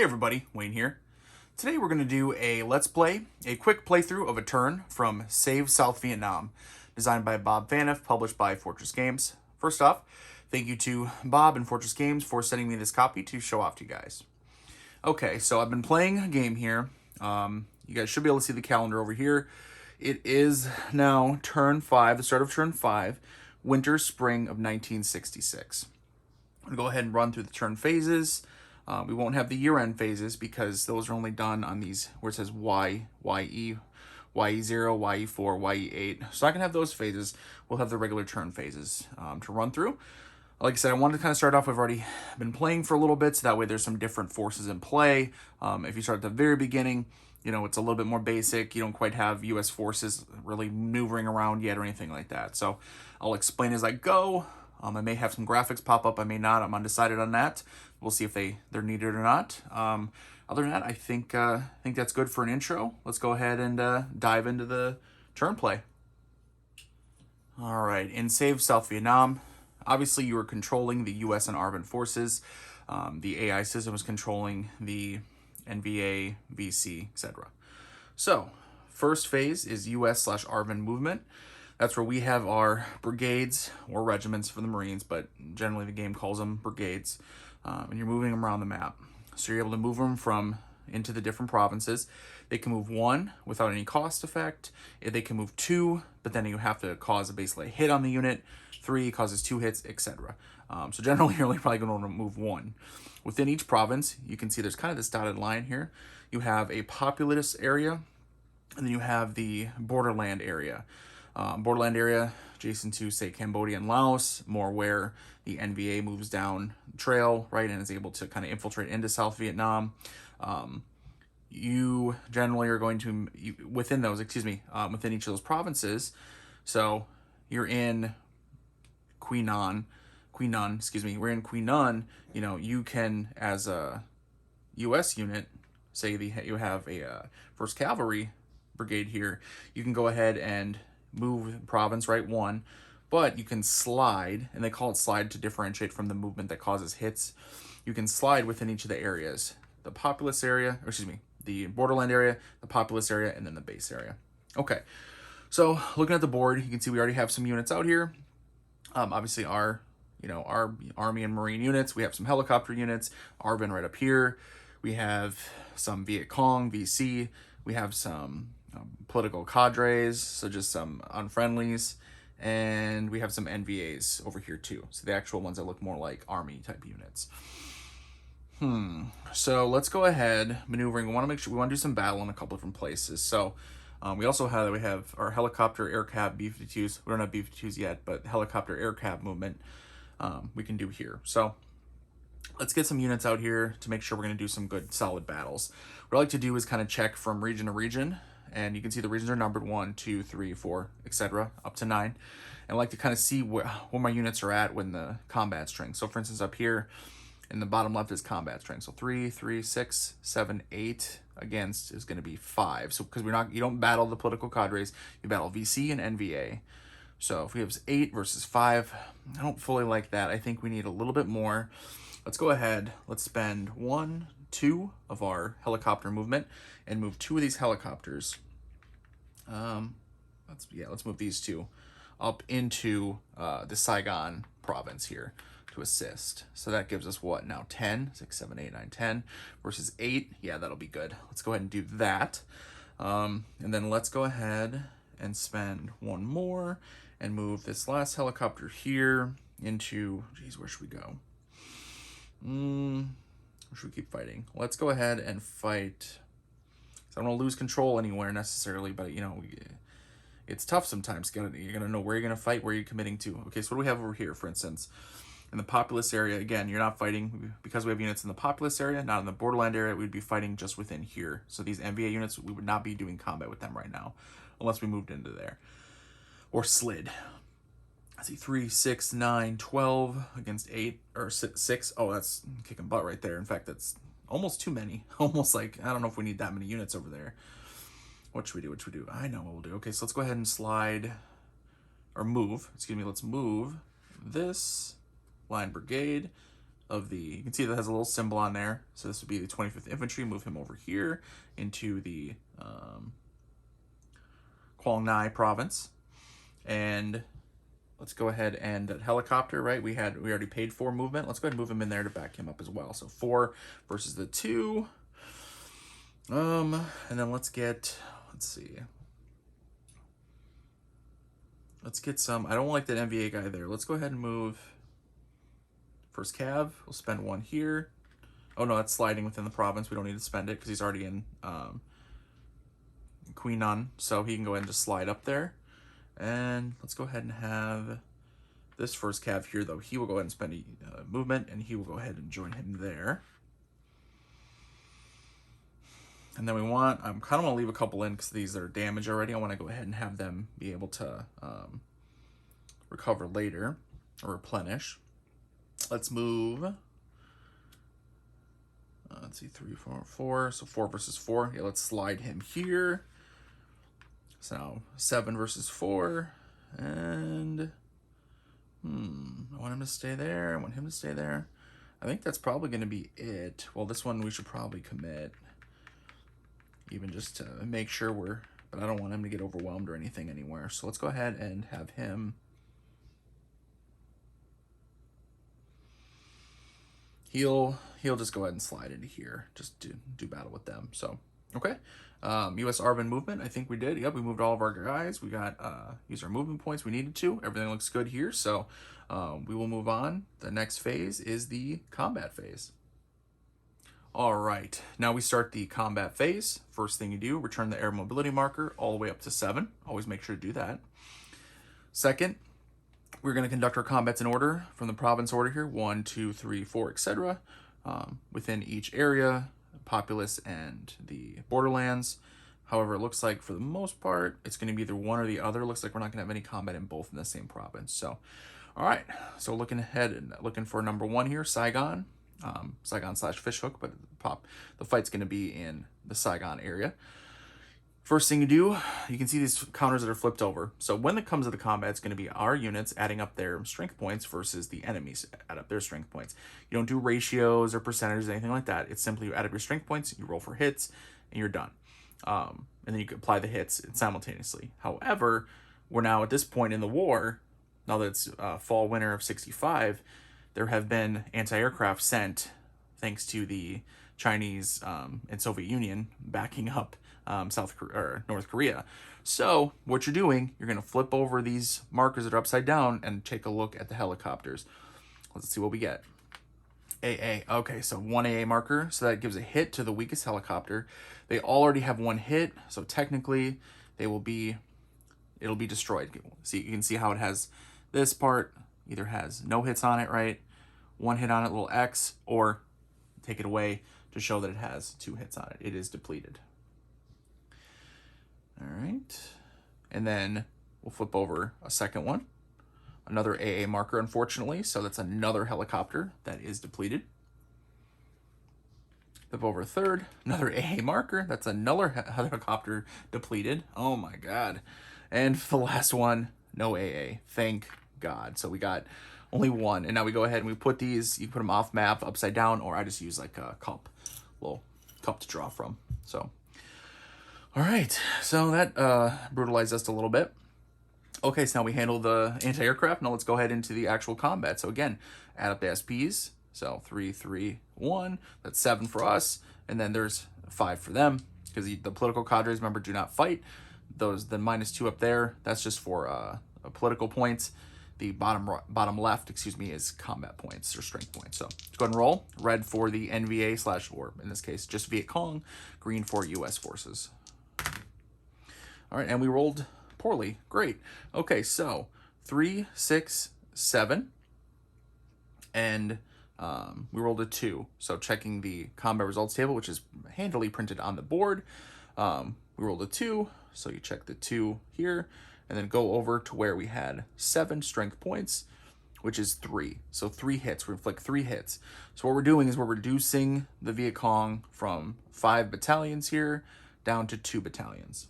Hey everybody, Wayne here. Today we're going to do a Let's Play, a quick playthrough of a turn from Save South Vietnam, designed by Bob Phaneuf, published by Fortress Games. First off, thank you to Bob and Fortress Games for sending me this copy to show off to you guys. Okay, so I've been playing a game here. You guys should be able to see the calendar over here. It is now turn 5, the start of turn 5, winter, spring of 1966. I'm going to go ahead and run through the turn phases. We won't have the year-end phases because those are only done on these where it says Y, YE, YE0, YE4, YE8. So I can have those phases. We'll have the regular turn phases to run through. Like I said, I wanted to kind of start off. I've already been playing for a little bit, so that way there's some different forces in play. If you start at the very beginning, you know, it's a little bit more basic. You don't quite have U.S. forces really maneuvering around yet or anything like that. So I'll explain as I go. I may have some graphics pop up. I may not. I'm undecided on that. We'll see if they're needed or not. Other than that, I think that's good for an intro. Let's go ahead and dive into the turn play. All right, in Save South Vietnam, obviously you were controlling the US and ARVN forces. The AI system was controlling the NVA, VC, etc. So, first phase is US/ARVN movement. That's where we have our brigades or regiments for the Marines, but generally the game calls them brigades. And you're moving them around the map. So you're able to move them into the different provinces. They can move 1 without any cost effect. They can move 2, but then you have to cause basically a hit on the unit. 3 causes 2 hits, etc. So generally you're only probably going to move 1. Within each province, you can see there's kind of this dotted line here. You have a populous area, and then you have the borderland area. Borderland area adjacent to, say, Cambodia and Laos, more where the NVA moves down trail, right, and is able to kind of infiltrate into South Vietnam. You generally are going to, within each of those provinces, so you're in Quy Nhon, we're in Quy Nhon, you know, you can, as a U.S. unit, say you have a 1st Cavalry Brigade here, you can go ahead and move province right 1, but you can slide, and they call it slide to differentiate from the movement that causes hits. You can slide within each of the areas, the populous area, the borderland area, the populous area, and then the base area. Okay, so looking at the board, you can see we already have some units out here. Obviously our Army and Marine units. We have some helicopter units, ARVN right up here. We have some Vietcong, VC. We have some Political Cadres, so just some unfriendlies, and we have some NVAs over here too. So the actual ones that look more like Army type units. So let's go ahead maneuvering. We want to make sure we want to do some battle in a couple different places. So we have our helicopter air cab B-52s. We don't have B-52s yet, but helicopter air cab movement we can do here. So let's get some units out here to make sure we're going to do some good solid battles. What I like to do is kind of check from region to region, and you can see the regions are numbered 1, 2, 3, 4, etc. up to 9. And I like to kind of see where my units are at when the combat strength. So for instance, up here in the bottom left is combat strength. So 3, 3, 6, 7, 8 against is going to be 5. So because you don't battle the political cadres, you battle VC and NVA. So if we have 8 versus 5, I don't fully like that. I think we need a little bit more. Let's go ahead. Let's spend 1, 2 of our helicopter movement and move 2 of these helicopters. Let's move these 2 up into the Saigon province here to assist. So that gives us what now? 10, 6, 7, 8, 9, 10 versus 8. Yeah, that'll be good. Let's go ahead and do that. And then let's go ahead and spend 1 more and move this last helicopter here into, where should we go? Or should we keep fighting? Let's go ahead and fight. I don't want to lose control anywhere necessarily, but you know, it's tough sometimes. You're gonna know where you're gonna fight, where you're committing to. Okay, so what do we have over here, for instance? In the populous area, again, you're not fighting because we have units in the populous area, not in the borderland area. We'd be fighting just within here. So these NVA units, we would not be doing combat with them right now, unless we moved into there or slid. I see 3, 6, 9, 12 against 8 or 6. Oh, that's kicking butt right there. In fact, that's almost too many. Almost like, I don't know if we need that many units over there. What should we do? I know what we'll do. Okay, so let's go ahead and slide or move. Let's move this line brigade of the, you can see that has a little symbol on there. So this would be the 25th Infantry. Move him over here into the Quang Nai province. And let's go ahead and that helicopter, right? We already paid for movement. Let's go ahead and move him in there to back him up as well. So 4 versus the 2. And then let's see. Let's get some, I don't like that MVA guy there. Let's go ahead and move first cav. We'll spend 1 here. Oh no, that's sliding within the province. We don't need to spend it because he's already in Queen Nun. So he can go ahead and just slide up there. And let's go ahead and have this first cav here, though. He will go ahead and spend a movement, and he will go ahead and join him there. And then I kind of want to leave a couple in because these are damaged already. I want to go ahead and have them be able to recover later or replenish. Let's move. Let's see, 3, 4, 4. So 4 versus 4. Yeah, let's slide him here. So now 7 versus 4. And I want him to stay there. I want him to stay there. I think that's probably going to be it. Well, this one we should probably commit. Even just to make sure but I don't want him to get overwhelmed or anything anywhere. So let's go ahead and have him. He'll just go ahead and slide into here. Just do battle with them. So, okay. US ARVN movement, I think we did. Yep, we moved all of our guys. We got, used our movement points we needed to. Everything looks good here. So we will move on. The next phase is the combat phase. All right, now we start the combat phase. First thing you do, return the air mobility marker all the way up to 7. Always make sure to do that. Second, we're going to conduct our combats in order from the province order here, 1, 2, 3, 4, etc. Within each area, Populous and the borderlands. However, it looks like for the most part, it's going to be either one or the other. Looks like we're not going to have any combat in both in the same province. So, all right, so looking ahead and looking for number 1 here, Saigon. Saigon/Fishhook, but the fight's going to be in the Saigon area. First thing you do, you can see these counters that are flipped over. So when it comes to the combat, it's going to be our units adding up their strength points versus the enemies add up their strength points. You don't do ratios or percentages, anything like that. It's simply you add up your strength points, you roll for hits, and you're done. And then you can apply the hits simultaneously. However, we're now at this point in the war, now that it's fall winter of 65, there have been anti-aircraft sent thanks to the Chinese and Soviet Union backing up North Korea. So what you're doing, you're going to flip over these markers that are upside down and take a look at the helicopters. Let's see what we get. AA. Okay, so 1 AA marker. So that gives a hit to the weakest helicopter. They already have 1 hit, so technically it'll be destroyed. See, you can see how it has this part either has no hits on it, right? 1 hit on it, little X, or take it away to show that it has 2 hits on it. It is depleted. All right. And then we'll flip over a second one. Another AA marker, unfortunately. So that's another helicopter that is depleted. Flip over a third. Another AA marker. That's another helicopter depleted. Oh my God. And for the last one, no AA. Thank God. So we got only 1. And now we go ahead and we put these, you put them off map, upside down, or I just use like a little cup to draw from. So, all right. So that brutalized us a little bit. Okay, so now we handle the anti-aircraft. Now let's go ahead into the actual combat. So again, add up the SPs. So 3, 3, 1. That's 7 for us. And then there's 5 for them. Because the political cadres, remember, do not fight. The -2 up there, that's just for political points. The bottom left, is combat points or strength points. So let's go ahead and roll. Red for the NVA / or in this case, just Vietcong. Green for US forces. All right, and we rolled poorly. Great. Okay, so 3, 6, 7. And we rolled a 2. So checking the combat results table, which is handily printed on the board. We rolled a 2. So you check the 2 here. And then go over to where we had 7 strength points, which is 3. So 3 hits. We inflict 3 hits. So what we're doing is we're reducing the Vietcong from 5 battalions here down to 2 battalions.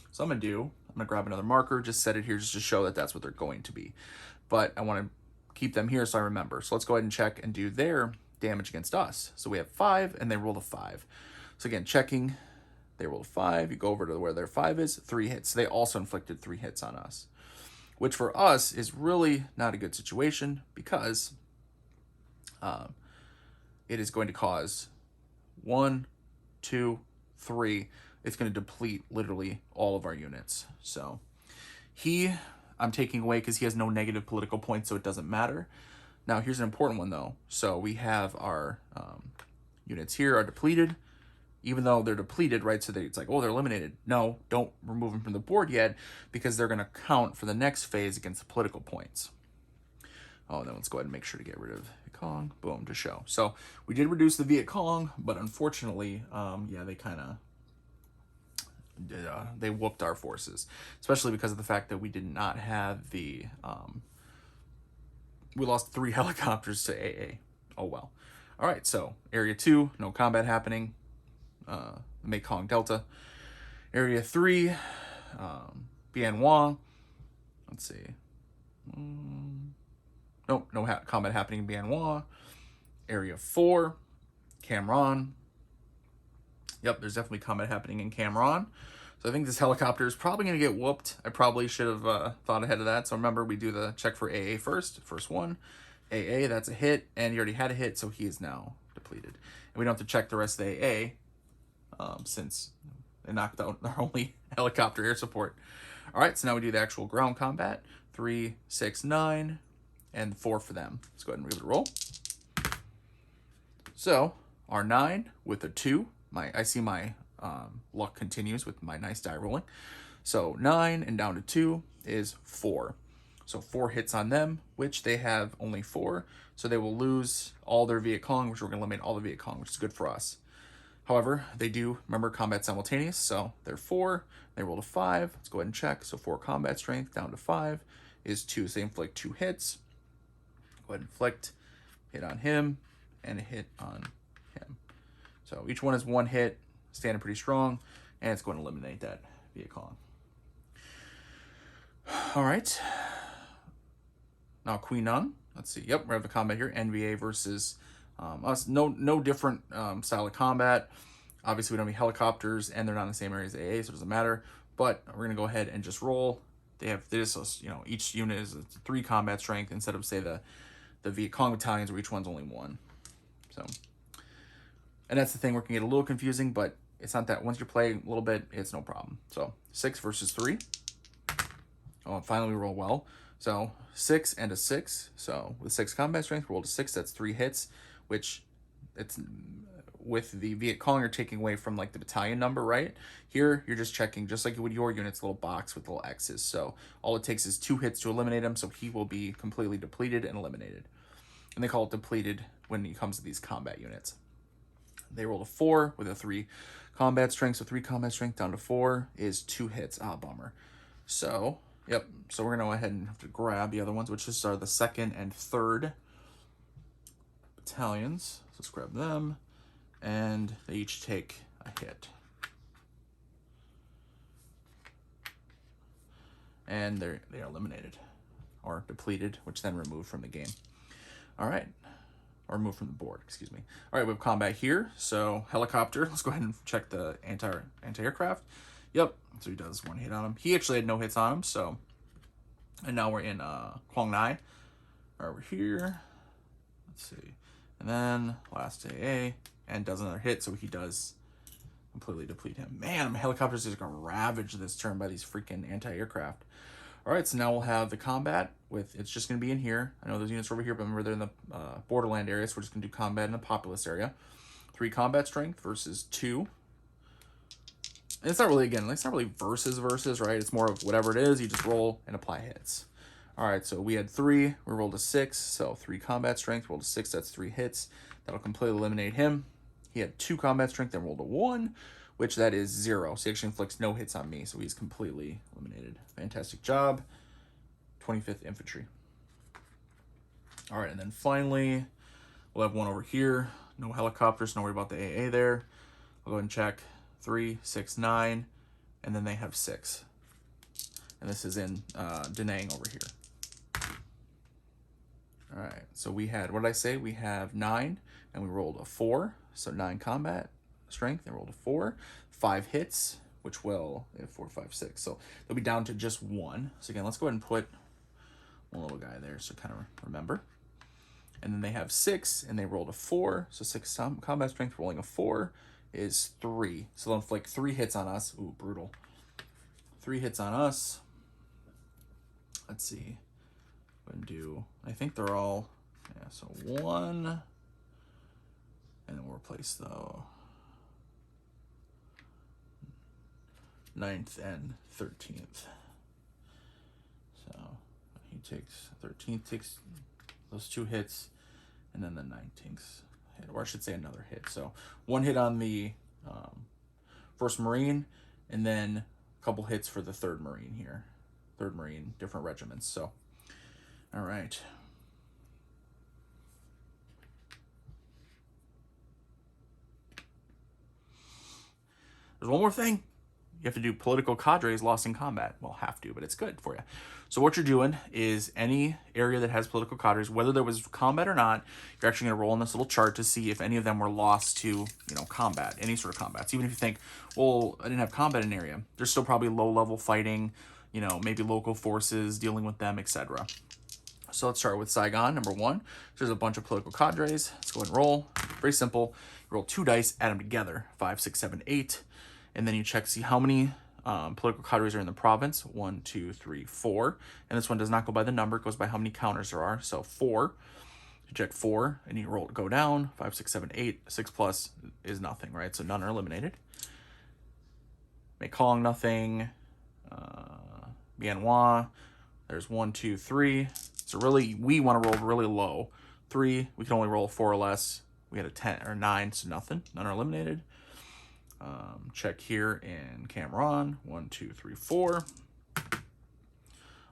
So I'm going to grab another marker, just set it here just to show that that's what they're going to be. But I want to keep them here so I remember. So let's go ahead and check and do their damage against us. So we have 5, and they rolled a 5. So again, checking, they rolled a 5. You go over to where their 5 is, 3 hits. They also inflicted 3 hits on us, which for us is really not a good situation because it is going to cause 1, 2, 3. It's going to deplete literally all of our units. So I'm taking away because he has no negative political points, so it doesn't matter. Now, here's an important one, though. So we have our units here are depleted, even though they're depleted, right? So it's like, oh, they're eliminated. No, don't remove them from the board yet because they're going to count for the next phase against the political points. Oh, then let's go ahead and make sure to get rid of Vietcong. Boom, to show. So we did reduce the Vietcong, but unfortunately, yeah, they kind of they whooped our forces, especially because of the fact that we did not have the we lost 3 helicopters to AA. Oh well. All right, so area 2, no combat happening. Mekong Delta. Area 3, Bien Hoa. Let's see. Nope, no combat happening in Bien Hoa. Area 4, Cam Ranh. Yep, there's definitely combat happening in Cam Ranh. So I think this helicopter is probably going to get whooped. I probably should have thought ahead of that. So remember, we do the check for AA first. First one, AA, that's a hit. And he already had a hit, so he is now depleted. And we don't have to check the rest of the AA since they knocked out our only helicopter air support. All right, so now we do the actual ground combat. 3, 6, 9, and 4 for them. Let's go ahead and give it a roll. So our 9 with a 2. I see my luck continues with my nice die rolling. So 9 and down to 2 is 4. So 4 hits on them, which they have only 4. So they will lose all their Vietcong, which we're going to eliminate all the Vietcong, which is good for us. However, they do, remember, combat simultaneous. So they're 4. They rolled a 5. Let's go ahead and check. So 4 combat strength down to 5 is 2. So they inflict 2 hits. Go ahead and inflict. Hit on him and a hit on him. So each one is 1 hit, standing pretty strong, and it's going to eliminate that Vietcong. All right. Now Queen Nung. Let's see. Yep, we have the combat here. NVA versus us. No different style of combat. Obviously, we don't have helicopters, and they're not in the same area as AA, so it doesn't matter. But we're going to go ahead and just roll. They have this, you know, each unit is 3 combat strength instead of, say, the Vietcong battalions where each one's only 1. So, and that's the thing, where it can get a little confusing, but it's not that. Once you play a little bit, it's no problem. So 6 versus 3. Oh, and finally we roll well. So 6 and a 6. So with 6 combat strength, we rolled a 6. That's 3 hits, which it's with the Vietcong, you're taking away from like the battalion number, right? Here, you're just checking, just like you would your unit's little box with little X's. So all it takes is 2 hits to eliminate him, so he will be completely depleted and eliminated. And they call it depleted when it comes to these combat units. They rolled a 4 with a 3 combat strength. So 3 combat strength down to 4 is 2 hits. Ah, bummer. So, yep. So we're going to go ahead and have to grab the other ones, which are the 2nd and 3rd battalions. So let's grab them. And they each take a hit. And they are eliminated. Or depleted, which then removed from the game. All right. Or removed from the board, excuse me. All right, we have combat here. So helicopter, let's go ahead and check the anti-aircraft. Yep, so he does 1 hit on him. He actually had no hits on him, so. And now we're in Quang Nai. Over here. Let's see. And then last AA, and does another hit, so he does completely deplete him. Man, my helicopters are just going to ravage this turn by these freaking anti-aircraft. All right, so now we'll have the combat with, it's just going to be in here. I know those units are over here, but remember they're in the borderland area, so we're just going to do combat in the populous area. 3 combat strength versus 2. And it's not really, again, it's not really versus, right? It's more of whatever it is, you just roll and apply hits. All right, so we had 3, we rolled a 6, so 3 combat strength, rolled a 6, that's 3 hits. That'll completely eliminate him. He had 2 combat strength, then rolled a 1, which that is 0. So he actually inflicts no hits on me, so he's completely eliminated. Fantastic job. 25th Infantry. All right, and then finally, we'll have 1 over here. No helicopters, no worry about the AA there. I'll go ahead and check. 3, 6, 9, and then they have 6. And this is in Da Nang over here. All right, so we had, what did I say? We have 9, and we rolled a 4, so 9 combat strength, and rolled a 4. 5 hits, which will, 4, 5, 6, so they'll be down to just 1. So again, let's go ahead and put one little guy there, so kind of remember. And then they have 6, and they rolled a 4, so 6 combat strength, rolling a 4 is 3. So they'll inflict 3 hits on us. Ooh, brutal. 3 hits on us. Let's see. And do, I think they're all, yeah, so 1, and then we'll replace the 9th and 13th. So he takes, 13th takes those 2 hits, and then the 19th hit, or I should say another hit. So 1 hit on the 1st Marine, and then a couple hits for the 3rd Marine here. 3rd Marine, different regiments, so. All right. There's one more thing. You have to do political cadres lost in combat. Well, have to, but it's good for you. So what you're doing is any area that has political cadres, whether there was combat or not, you're actually going to roll on this little chart to see if any of them were lost to, you know, combat, any sort of combats. Even if you think, well, I didn't have combat in an area, there's still probably low-level fighting, you know, maybe local forces dealing with them, etc. So let's start with Saigon, number 1. There's a bunch of political cadres. Let's go ahead and roll. Very simple. You roll 2 dice, add them together. 5, 6, 7, 8. And then you check to see how many political cadres are in the province. 1, 2, 3, 4. And this one does not go by the number. It goes by how many counters there are. So 4. You check 4, and you roll, go down. 5, 6, 7, 8. 6 plus is nothing, right? So none are eliminated. Vietcong, nothing. Bien Hoa. There's 1, 2, 3. So really, we want to roll really low. 3, we can only roll 4 or less. We had a 10 or 9, so nothing. None are eliminated. Check here in Cameron. 1, 2, 3, 4.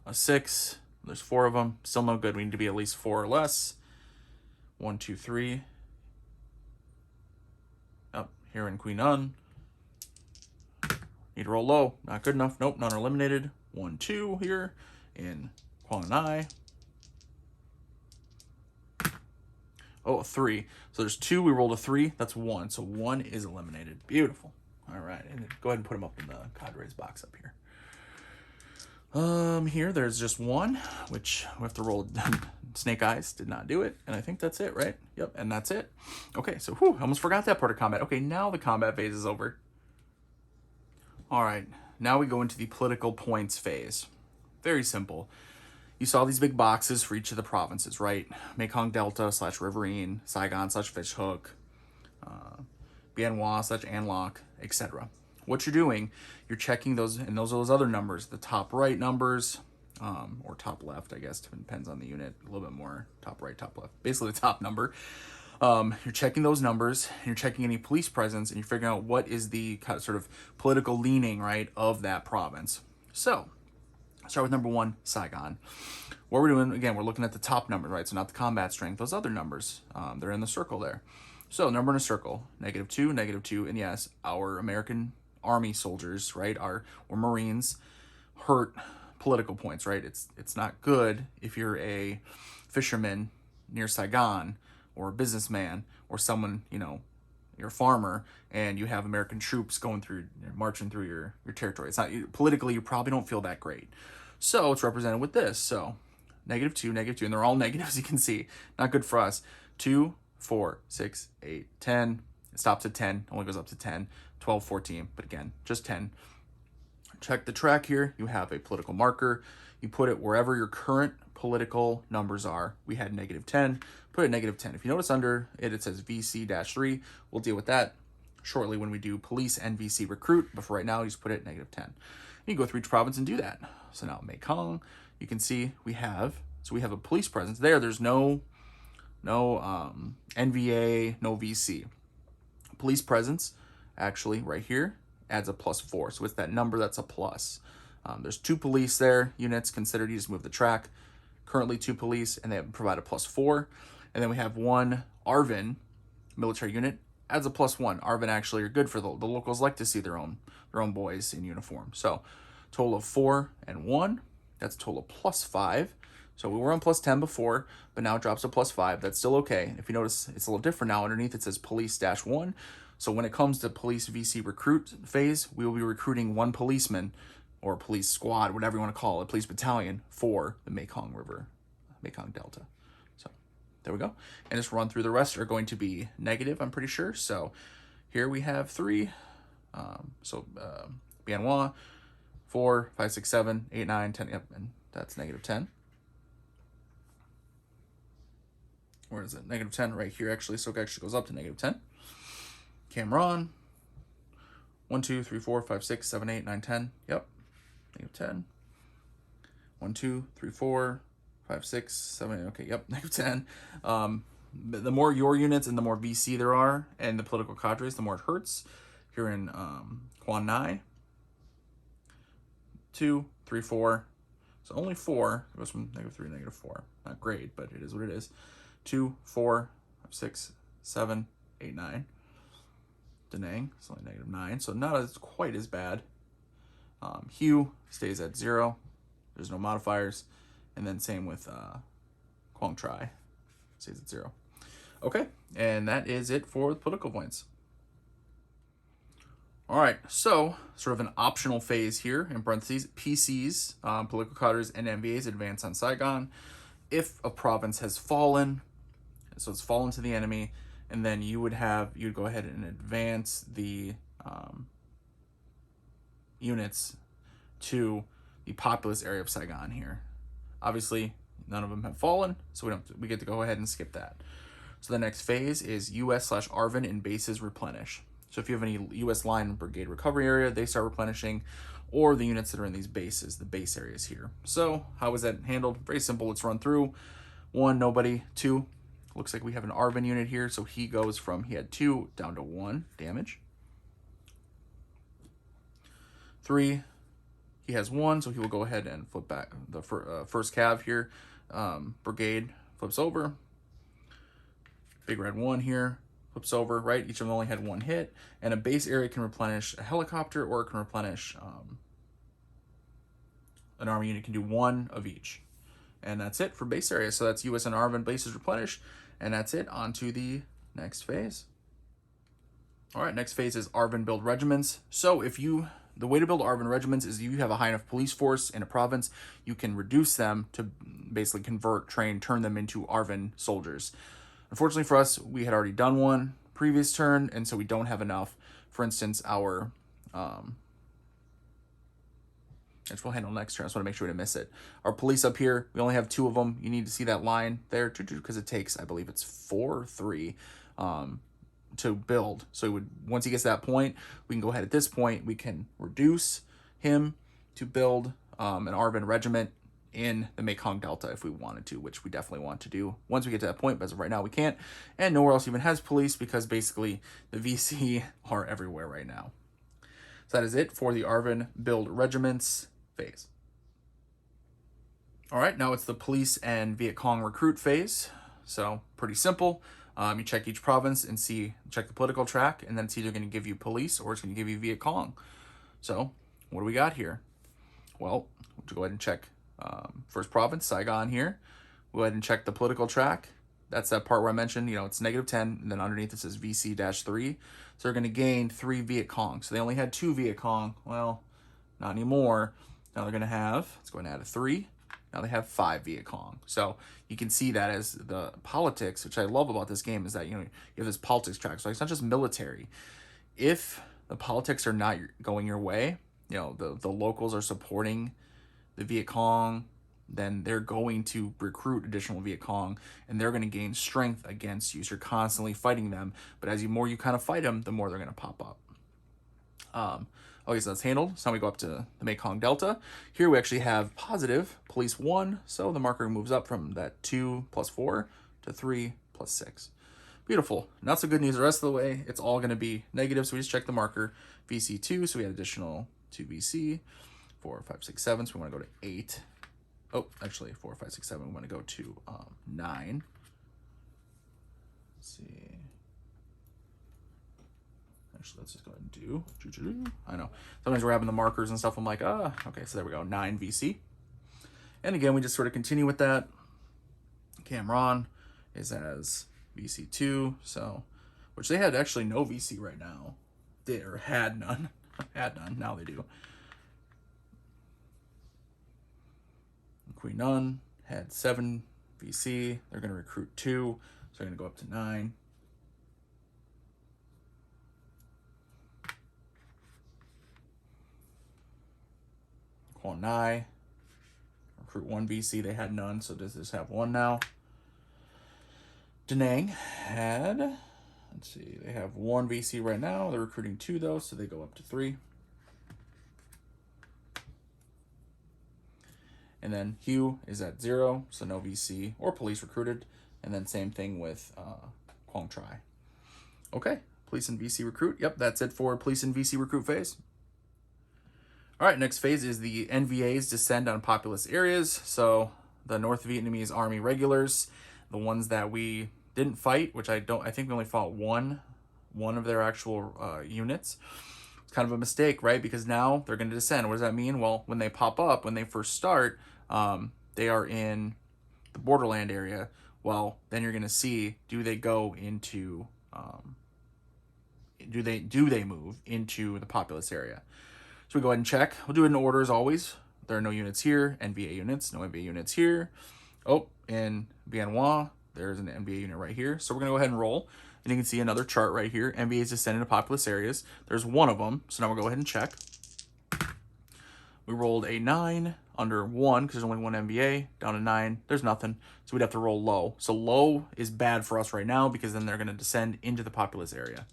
A 6. There's 4 of them. Still no good. We need to be at least 4 or less. 1, 2, 3. Up here in Queen Nun. Need to roll low. Not good enough. Nope, none are eliminated. 1, 2 here in Quang Nai. Oh, a 3. So there's 2. We rolled a 3. That's 1. So 1 is eliminated. Beautiful. All right. And go ahead and put them up in the cadres box up here. Here, there's just 1, which we have to roll. Snake Eyes did not do it. And I think that's it, right? Yep. And that's it. Okay. So, I almost forgot that part of combat. Okay. Now the combat phase is over. All right. Now we go into the political points phase. Very simple. You saw these big boxes for each of the provinces, right? Mekong Delta / Riverine, Saigon / Fishhook, Bien Hoa / An Loc, etc. What you're doing, you're checking those, and those are those other numbers, the top right numbers, or top left, I guess, depends on the unit, a little bit more top right, top left, basically the top number. You're checking those numbers, and you're checking any police presence, and you're figuring out what is the sort of political leaning, right, of that province. So, start with number 1, Saigon. What we're doing, again, we're looking at the top numbers, right? So not the combat strength, those other numbers. They're in the circle there. So number in a circle, -2, -2, and yes, our American Army soldiers, right, or Marines, hurt political points, right? It's not good if you're a fisherman near Saigon, or a businessman, or someone, you know, you're a farmer, and you have American troops going through, marching through your territory. It's not, politically, you probably don't feel that great. So it's represented with this. So -2, -2, and they're all negatives, you can see. Not good for us. 2, 4, 6, 8, 10. It stops at 10, only goes up to 10, 12, 14, but again, just 10. Check the track here. You have a political marker. You put it wherever your current political numbers are. We had -10. Put it -10. If you notice under it, it says VC-3. We'll deal with that shortly when we do police and VC recruit. But for right now, you just put it at -10. You can go through each province and do that. So now Mekong, you can see we have a police presence there. There's no NVA, no VC. Police presence, actually, right here, adds a +4. So it's that number that's a plus. There's 2 police there, units considered. You just move the track. Currently 2 police, and they provide a +4. And then we have 1 ARVN military unit, adds a +1. ARVN actually are good for the locals, like to see their own boys in uniform. So total of 4 and 1, that's a total of +5. So we were on +10 before, but now it drops to +5. That's still okay. If you notice, it's a little different now. Underneath it says police-1. So when it comes to police VC recruit phase, we will be recruiting 1 policeman or police squad, whatever you want to call it, police battalion for the Mekong River, Mekong Delta. So there we go. And just run through the rest are going to be negative, I'm pretty sure. So here we have 3. Bien Hoa, 4, 5, 6, 7, 8, 9, 10. Yep, and that's -10. Where is it? -10 right here, actually. So it actually goes up to -10. Cameron, 1, 2, 3, 4, 5, 6, 7, 8, 9, 10. Yep, -10. 1, 2, 3, 4, 5, 6, 7, 8. Okay, yep, -10. The more your units and the more VC there are, and the political cadres, the more it hurts. Here in Quan Nai, 2, 3, 4. So only 4. It goes from -3 to -4. Not great, but it is what it is. 2, 4, 5, 6, 7, 8, 9. Da Nang, it's only -9, so not as quite as bad. Hue stays at 0. There's no modifiers. And then same with Quang Tri, stays at 0. Okay, and that is it for the political points. All right, so sort of an optional phase here, in parentheses, PCs, political cadres, and MVAs advance on Saigon. If a province has fallen, so it's fallen to the enemy, and then you'd go ahead and advance the units to the populous area of Saigon here. Obviously, none of them have fallen, so we get to go ahead and skip that. So the next phase is US/ARVN and bases replenish. So if you have any US line brigade recovery area, they start replenishing, or the units that are in these bases, the base areas here. So how is that handled? Very simple. Let's run through. 1, nobody. 2, looks like we have an ARVN unit here. So he goes from, he had 2 down to 1 damage. 3, he has 1, so he will go ahead and flip back. The first cav here, brigade flips over. Big red 1 here. Flips over, right? Each of them only had 1 hit, and a base area can replenish a helicopter, or it can replenish an army unit can do 1 of each. And that's it for base area. So that's US and ARVN bases replenish, and that's it. On to the next phase. All right, next phase is ARVN build regiments. So the way to build ARVN regiments is if you have a high enough police force in a province, you can reduce them to basically convert, train, turn them into ARVN soldiers. Unfortunately for us, we had already done one previous turn, and so we don't have enough. For instance, our which we'll handle next turn. I just want to make sure we didn't miss it. Our police up here, we only have 2 of them. You need to see that line there, because it takes, I believe it's 4 or 3 to build. So once he gets to that point, we can go ahead at this point. We can reduce him to build an ARVN regiment in the Mekong Delta if we wanted to, which we definitely want to do once we get to that point, but as of right now we can't. And nowhere else even has police, because basically the VC are everywhere right now. So that is it for the ARVN build regiments phase. All right, now it's the police and Vietcong recruit phase. So pretty simple. You check each province and check the political track, and then it's either going to give you police or it's going to give you Vietcong. So what do we got here? Well, we'll go ahead and check first province, Saigon here. We'll go ahead and check the political track. That's that part where I mentioned, it's -10, and then underneath it says VC-3. So they're going to gain 3 Vietcong. So they only had 2 Vietcong. Well, not anymore. Now they're going to have, let's go ahead and add a 3. Now they have 5 Vietcong. So you can see that as the politics, which I love about this game, is that, you have this politics track. So it's not just military. If the politics are not going your way, the locals are supporting the Vietcong, then they're going to recruit additional Vietcong, and they're going to gain strength against you. So you're constantly fighting them, but as more you kind of fight them, the more they're going to pop up. Okay, so that's handled. So now we go up to the Mekong Delta. Here we actually have positive police 1, so the marker moves up from that 2 + 4 to 3 + 6. Beautiful. Not so good news the rest of the way. It's all going to be negative, so we just check the marker. VC2, so we had additional 2 VC. 4, 5, 6, 7, so we want to go to 8. Oh, actually 4, 5, 6, 7, we want to go to 9. Let's see. Actually, let's just go ahead and do. I know. Sometimes we're having the markers and stuff. I'm like, okay, so there we go. 9 VC. And again, we just sort of continue with that. Cameron is as VC2, so, which they had actually no VC right now. They or had none. Had none, now they do. Queen Nun had 7 VC. They're going to recruit 2, so they're going to go up to 9. Quan Nai, recruit 1 VC. They had none, so does this have 1 now? Da Nang had, let's see, they have 1 VC right now. They're recruiting 2 though, so they go up to 3. And then Hugh is at 0, so no VC or police recruited. And then same thing with Quang Tri. Okay, police and VC recruit. Yep, that's it for police and VC recruit phase. All right, next phase is the NVA's descend on populous areas. So the North Vietnamese Army regulars, the ones that we didn't fight, which I think we only fought one of their actual units. It's kind of a mistake, right? Because now they're going to descend. What does that mean? Well, when they pop up, when they first start, they are in the borderland area. Well, then you're going to see, do they go into, do they move into the populous area? So we go ahead and check. We'll do it in order as always. There are no units here, NVA units, no NVA units here. Oh, in Bien Hoa, there's an NVA unit right here. So we're going to go ahead and roll. And you can see another chart right here. NVA's descend into populous areas. There's 1 of them. So now we'll go ahead and check. We rolled a 9 under 1 because there's only 1 NVA. Down to 9. There's nothing. So we'd have to roll low. So low is bad for us right now because then they're going to descend into the populous area.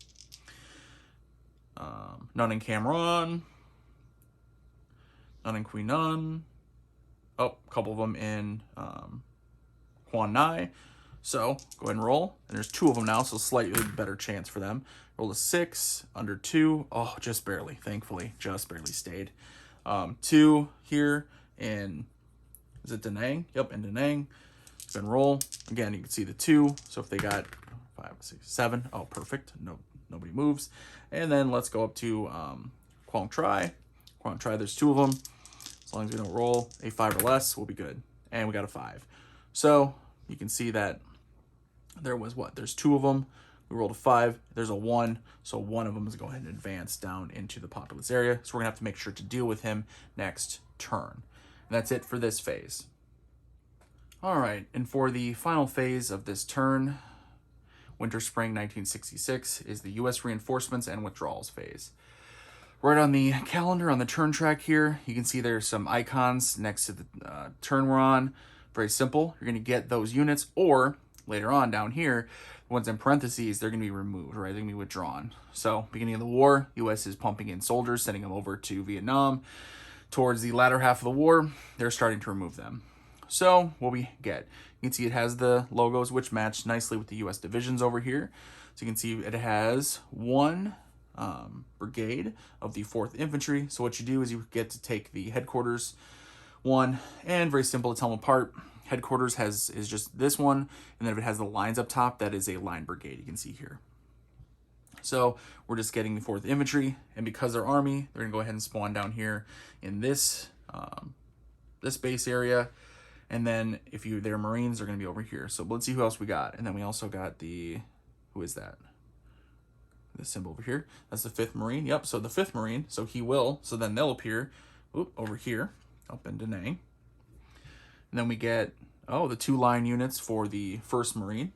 None in Cameron. None in Queen Nun. Oh, a couple of them in Quan Nai. So go ahead and roll. And there's 2 of them now, so slightly better chance for them. Roll a 6 under 2. Oh, just barely, thankfully. Just barely stayed. 2 here in, is it Da Nang? Yep, in Da Nang. Go ahead and roll. Again, you can see the 2. So if they got 5, 6, 7. Oh, perfect. No, nobody moves. And then let's go up to Quang Tri. Quang Tri, there's 2 of them. As long as we don't roll a 5 or less, we'll be good. And we got a 5. So you can see that there was what? There's 2 of them. We rolled a 5. There's a 1. So 1 of them is going to go ahead and advance down into the populous area. So we're going to have to make sure to deal with him next turn. And that's it for this phase. All right. And for the final phase of this turn, Winter-Spring 1966, is the U.S. reinforcements and withdrawals phase. Right on the calendar, on the turn track here, you can see there's some icons next to the turn we're on. Very simple. You're going to get those units, or later on down here, the ones in parentheses, they're going to be removed, right? They're going to be withdrawn. So, beginning of the war, U.S. is pumping in soldiers, sending them over to Vietnam. Towards the latter half of the war, they're starting to remove them. So, what we get, you can see it has the logos, which match nicely with the U.S. divisions over here. So, you can see it has 1 brigade of the 4th Infantry. So what you do is you get to take the headquarters 1, and very simple to tell them apart. Headquarters is just this one, and then if it has the lines up top, that is a line brigade, you can see here. So we're just getting the 4th Infantry, and because they're Army, they're gonna go ahead and spawn down here in this this base area, and then if they're Marines, they're gonna be over here. So let's see who else we got. And then we also got who is that? The symbol over here, that's the 5th Marine. Yep, so the 5th Marine, so then they'll appear over here, up in Da Nang. And then we get, the 2 line units for the 1st Marine.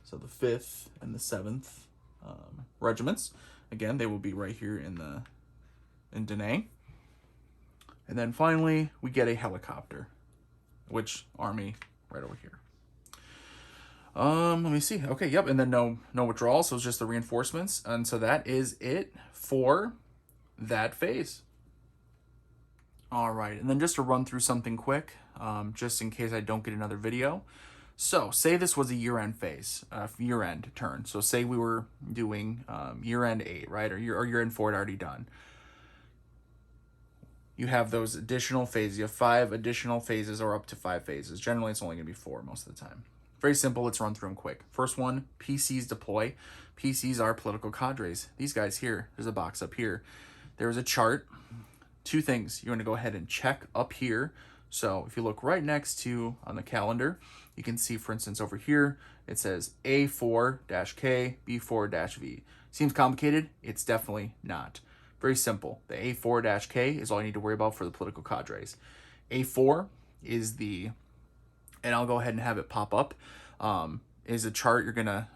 So the 5th and the 7th regiments. Again, they will be right here in Da Nang. And then finally, we get a helicopter, which Army right over here. Let me see. Okay, yep, and then no withdrawals, so it's just the reinforcements. And so that is it for that phase. All right, and then just to run through something quick, just in case I don't get another video. So say this was a year-end phase, year-end turn. So say we were doing year-end 8, right, or year-end 4 already done. You have those additional phases. You have 5 additional phases or up to 5 phases. Generally, it's only going to be 4 most of the time. Very simple. Let's run through them quick. First one, PCs deploy. PCs are political cadres. These guys here, there's a box up here. There's a chart. 2 things. You're going to go ahead and check up here. So if you look right next to on the calendar, you can see, for instance, over here, it says A4-K, B4-V. Seems complicated? It's definitely not. Very simple. The A4-K is all you need to worry about for the political cadres. A4 is the, and I'll go ahead and have it pop up, is a chart you're going to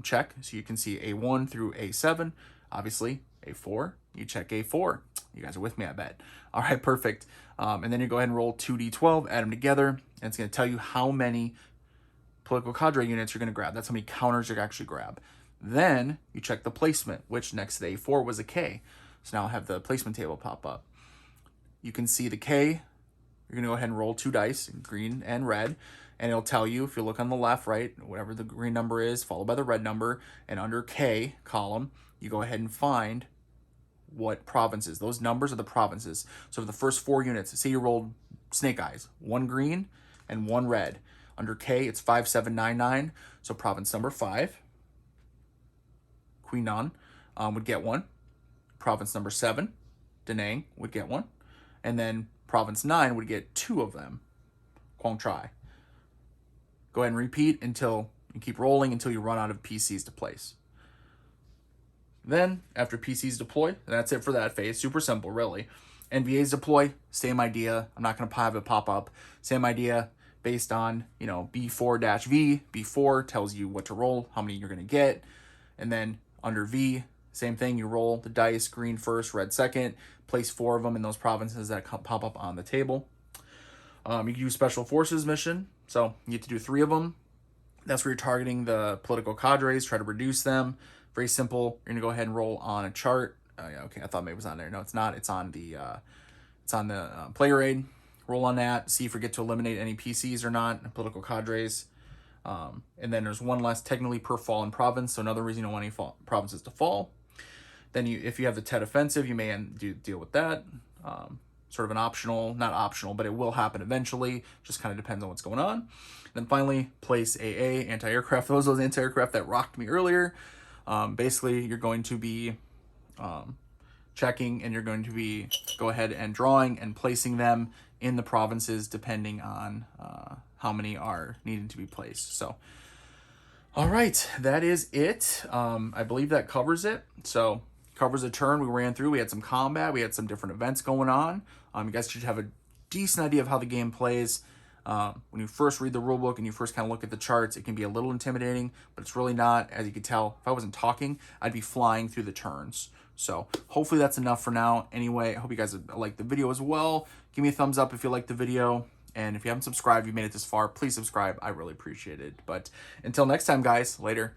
check. So you can see A1 through A7, obviously A4, you check A4. You guys are with me, I bet. All right, perfect. And then you go ahead and roll 2d12, add them together, and it's going to tell you how many political cadre units you're going to grab. That's how many counters you're actually grab. Then you check the placement, which next to the A4 was a K. So now I'll have the placement table pop up. You can see the K. You're going to go ahead and roll 2 dice, green and red, and it'll tell you, if you look on the left, right, whatever the green number is, followed by the red number, and under K column, you go ahead and find what provinces. Those numbers are the provinces. So for the first 4 units, say you rolled Snake Eyes, 1 green and 1 red. Under K, it's 5799. So province number 5, Quy Nhon, would get 1. Province number 7, Da Nang, would get 1. And then province 9 would get 2 of them, Quang Tri. Go ahead and repeat until you keep rolling until you run out of PCs to place. Then, after PCs deploy, that's it for that phase. Super simple, really. NVAs deploy, same idea. I'm not going to have it pop up. Same idea based on, B4-V. B4 tells you what to roll, how many you're going to get. And then under V, same thing. You roll the dice, green first, red second. Place 4 of them in those provinces that pop up on the table. You can do Special Forces mission. So you get to do 3 of them. That's where you're targeting the political cadres, try to reduce them. Very simple. You're gonna go ahead and roll on a chart. Yeah, okay, I thought maybe it was on there. No, it's not. It's on the player aid. Roll on that. See if you get to eliminate any PCs or not. Political cadres. And then there's 1 less technically per fallen province. So another reason you don't want any provinces to fall. Then if you have the Tet offensive, you may deal with that. Sort of an optional, not optional, but it will happen eventually. Just kind of depends on what's going on. And then finally, place AA, anti-aircraft. Those anti-aircraft that rocked me earlier. Basically, you're going to be checking, and you're going to be go ahead and drawing and placing them in the provinces depending on how many are needing to be placed. So, all right, that is it. I believe that covers it. So, covers a turn we ran through. We had some combat. We had some different events going on. You guys should have a decent idea of how the game plays. When you first read the rulebook and you first kind of look at the charts, it can be a little intimidating, but it's really not. As you can tell, if I wasn't talking, I'd be flying through the turns. So hopefully that's enough for now. Anyway, I hope you guys liked the video as well. Give me a thumbs up if you liked the video. And if you haven't subscribed, you made it this far, please subscribe. I really appreciate it. But until next time, guys, later.